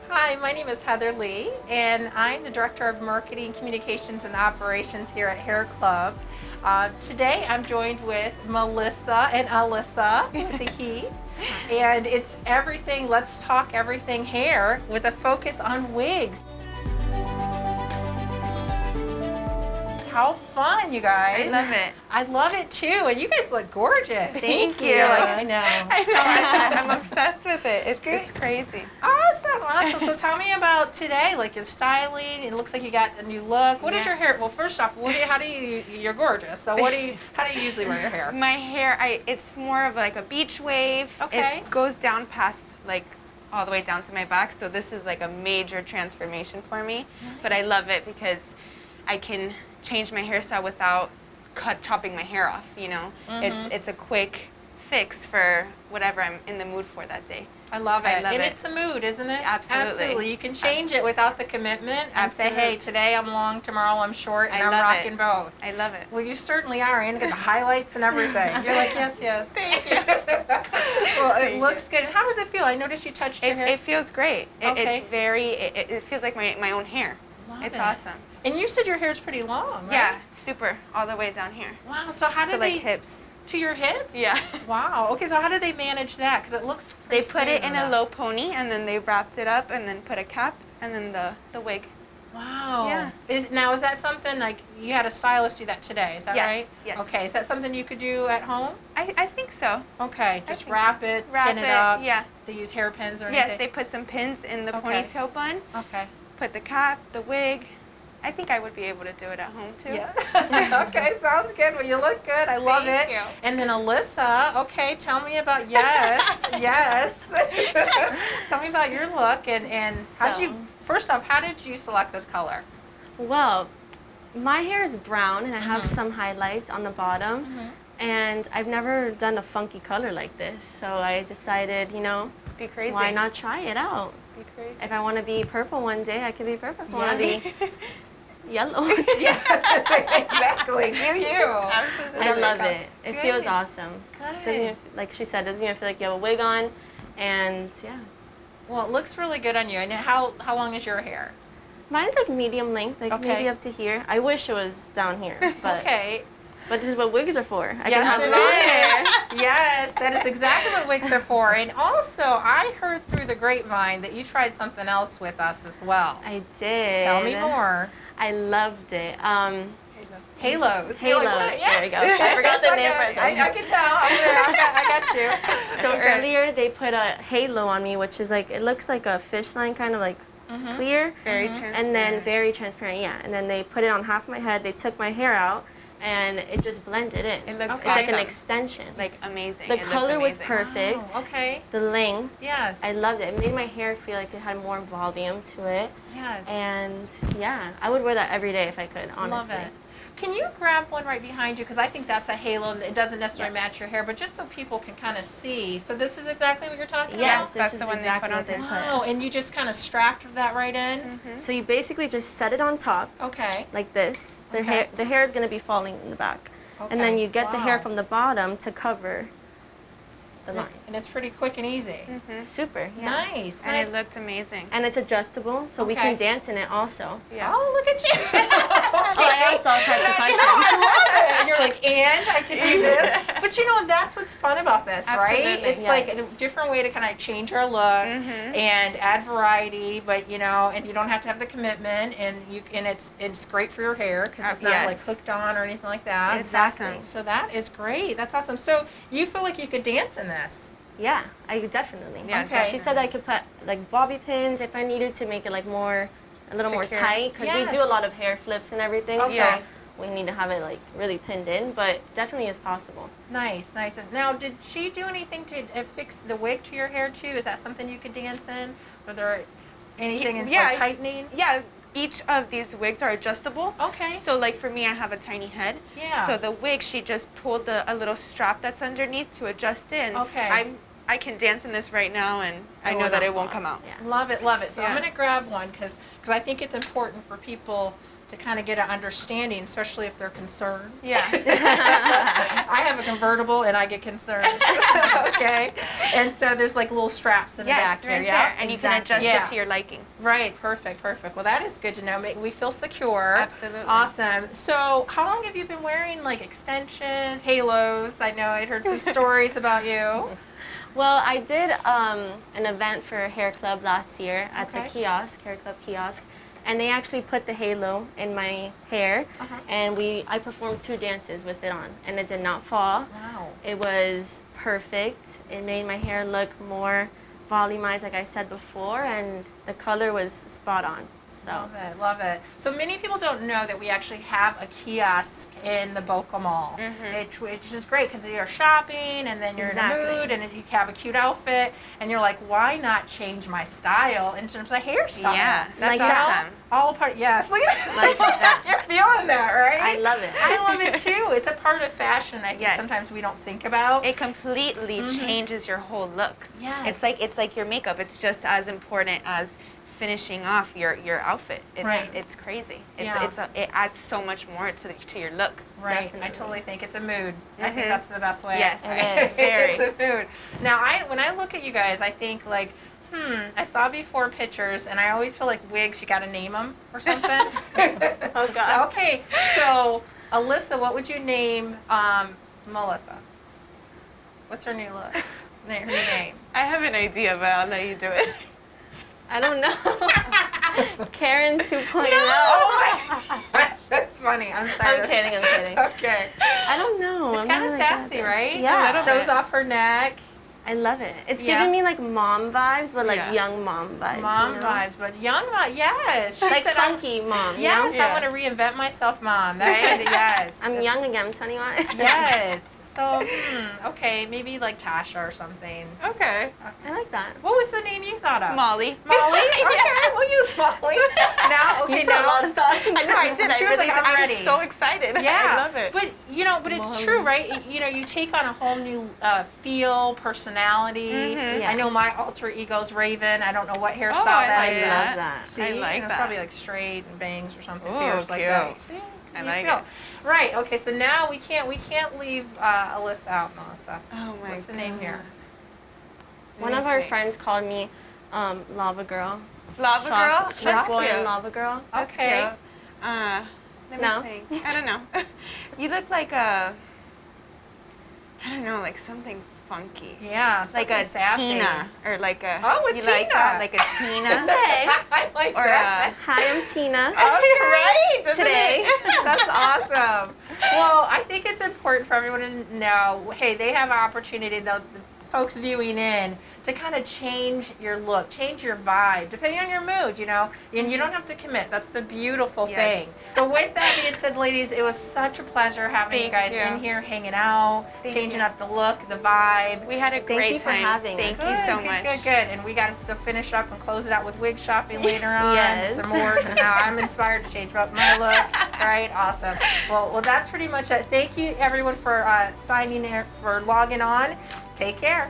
Hi, my name is Heather Lee, and I'm the Director of Marketing, Communications, and Operations here at Hair Club. Today I'm joined with Melissa and Alyssa, with the he, and it's everything, let's talk everything hair with a focus on wigs. How fun, you guys. I love it. I love it too, and you guys look gorgeous. Thank you. I know. I'm obsessed with it. It's crazy. Awesome. So tell me about today, like your styling. It looks like you got a new look. What is your hair? Well, first off, you're gorgeous. So how do you usually wear your hair? My hair, it's more of like a beach wave. Okay. It goes down past like all the way down to my back. So this is like a major transformation for me. Nice. But I love it because I can change my hairstyle without chopping my hair off, you know. It's a quick fix for whatever I'm in the mood for that day. I love it. And it's a mood, isn't it? Absolutely. You can change it without the commitment and say, hey, today I'm long, tomorrow I'm short, and I'm rocking both. I love it. Well, you certainly are, and get the highlights and everything. You're like, yes. Thank you. Well, it looks good. And how does it feel? I noticed you touched your hair. It feels great. Okay. It's very, it feels like my own hair. It's awesome. And you said your hair's pretty long, right? Yeah, super, all the way down here. Wow, so how do like they... hips. To your hips? Yeah. Wow, okay, so how do they manage that? Because it looks They put it in a low pony, and then they wrapped it up, and then put a cap, and then the wig. Wow. Yeah. Is that something, like, you had a stylist do that today, is that right? Yes. Okay, is that something you could do at home? I think so. Okay, just think wrap so. it, Wrap pin it up. yeah. They use hairpins or anything? Yes, they put some pins in the ponytail bun, Okay. put the cap, the wig. I think I would be able to do it at home too. Yeah. Okay, sounds good. Well, you look good. I love Thank it. you. And then Alyssa, okay, tell me about yes. Tell me about your look and first off, how did you select this color? Well, my hair is brown and I have some highlights on the bottom. And I've never done a funky color like this. So I decided, Be crazy. why not try it out? Be crazy. If I want to be purple one day, I can be purple. If I want to be yellow. Yeah, exactly. Do you? Absolutely. I love it. It Good. feels awesome. Good. Doesn't even, like she said, doesn't even feel like you have a wig on. And yeah. Well, it looks really good on you. And how long is your hair? Mine's like medium length, like Okay. maybe up to here. I wish it was down here. But, Okay. but this is what wigs are for. I can Yes, have it long hair. is. Yes, that is exactly what wigs are for. And also, I heard through the grapevine that you tried something else with us as well. I did. Tell me more. I loved it. Halos. Halos. You're like, what? Yeah. There we go. I forgot the name for a second. I can tell. I'm there. I got you. So Okay. earlier they put a halo on me, which is like, it looks like a fish line, kind of like it's clear. Very transparent. And then very transparent, yeah. And then they put it on half my head, they took my hair out, and it just blended in. It looked It's like an awesome. extension. Like amazing. The It looked color was amazing. perfect. Oh, okay. The length, Yes. I loved it. It made my hair feel like it had more volume to it. Yes. And yeah, I would wear that every day if I could, honestly. Love it. Can you grab one right behind you? Because I think that's a halo. It doesn't necessarily Yes. match your hair, but just so people can kind of see. So this is exactly what you're talking Yes, about? That's this the is one they exactly put what they on. put. Wow, and you just kind of strapped that right in? So you basically just set it on top, Okay. like this. Okay. The hair is going to be falling in the back. Okay. And then you get the hair Wow. from the bottom to cover the line. And it's pretty quick and easy. Super, yeah. Nice. And Nice. it looked amazing. And it's adjustable, so we Okay. can dance in it also. Yeah. Oh, look at you. Oh, I asked all types of I questions. know, I love it. And you're like, and I could do this. But you know, that's what's fun about this, right? Absolutely, It's like a yes. different way to kind of change our look and add variety, but and you don't have to have the commitment, and it's great for your hair because it's not Yes. like hooked on or anything like that. It's awesome. So that is great. That's awesome. So you feel like you could dance in this? Yeah, I definitely. Yeah, Okay. She said I could put like bobby pins if I needed to make it like a little more Secure. tight, because we do Yes. a lot of hair flips and everything. Okay. So we need to have it like really pinned in, but definitely is possible. Nice. Now, did she do anything to fix the wig to your hair too? Is that something you could dance in? Or there anything in Yeah. tightening? Yeah, each of these wigs are adjustable. Okay. So like for me, I have a tiny head. Yeah. So the wig, she just pulled a little strap that's underneath to adjust in. Okay. I'm I can dance in this right now, and I It know will that not it won't fall. come out. Yeah. Love it, love it. So I'm Yeah. going to grab one because I think it's important for people to kind of get an understanding, especially if they're concerned. Yeah. I have a convertible and I get concerned. Okay. And so there's like little straps in the back Yes, here. right Yeah. there, and you can exactly. adjust Yeah. it to your liking. Right. Perfect. Perfect. Well, that is good to know. We feel secure. Absolutely. Awesome. So how long have you been wearing like extensions, halos? I know I heard some stories about you. Well, I did an event for Hair Club last year at Okay. the kiosk, Hair Club kiosk, and they actually put the halo in my hair, Uh-huh. and I performed 2 dances with it on, and it did not fall. Wow. It was perfect. It made my hair look more volumized, like I said before, and the color was spot on. So Love it, love it. So many people don't know that we actually have a kiosk in the Boca Mall, which is great because you're shopping and then you're Exactly. in a mood and you have a cute outfit and you're like, why not change my style in terms of hairstyle? Yeah, that's Like that. awesome. All part, yes. Look at Like that. You're feeling that, right? I love it. I love it too. It's a part of fashion. I think Yes. sometimes we don't think about. It completely changes your whole look. Yes. It's like your makeup. It's just as important as finishing off your outfit. It's Right. it's crazy. Yeah. It adds so much more to your look. Right. I Definitely. totally think it's a mood. I think Mhm. that's the best way. Yes. It is. Very. It's a mood. Now, when I look at you guys, I think like, I saw before pictures, and I always feel like wigs, you got to name them or something. Oh, God. So, okay. So, Alyssa, what would you name Melissa? What's her new look? Her new name. I have an idea, but I'll let you do it. I don't know. Karen 2.0. Oh my gosh, that's funny. I'm sorry. I'm kidding, I'm kidding. Okay. I don't know. It's I'm kind of not like that. sassy, right? Yeah. A little Shows bit. off her neck. I love it. It's Yeah. giving me like mom vibes, but like Yeah. young mom vibes. Mom you know? vibes, but young vibes, yes. She Like said, funky mom. Yes, You know? Yeah. I want to reinvent myself, Mom. That, yes. I'm young again, I'm 21. Yes. So, okay, maybe like Tasha or something. Okay. I like that. What was the name you thought of? Molly. Molly? Okay, we'll use Molly. Now, okay, You put a lot now. of thought into I know I did. She I was really like, I'm I'm ready. so excited. Yeah, I love it. But but it's Molly. true, right? You take on a whole new feel, personality. Mhm. Yeah. I know my alter ego's Raven. I don't know what hairstyle Oh, I that like is. that. that. See, I like it's that. probably like straight and bangs or something Ooh, fierce like cute. that. See? I You like feel. it. Right. Okay. So now we can't leave Alyssa out, Melissa. Oh my What's the name here? One of our friends called me Lava Girl. Lava Girl? Shock That's boy cute. and Lava Girl. That's Okay. cute. Let No. me think. I don't know. You look like I don't know, like something funky. Yeah. Like a something sassy. Tina, or like a. Oh, a you like Tina. that? Like a Tina. Hey. I like Or that. Hi, I'm Tina. right? Doesn't Today. it? That's awesome. Well, I think it's important for everyone to know, hey, they have an opportunity, the folks viewing in, to kind of change your look, change your vibe, depending on your mood, and you don't have to commit. That's the beautiful Yes. thing. So with that being said, ladies, it was such a pleasure having you Thank guys you. in here, hanging out, Thank changing you. up the look, the vibe. We had a Thank great you for time. having Thank us. you so Good, much. Good. And we got to still finish up and close it out with wig shopping later on. Yes. Some more. Now I'm inspired to change up my look. Right? Awesome. Well, that's pretty much it. Thank you, everyone, for signing in, for logging on. Take care.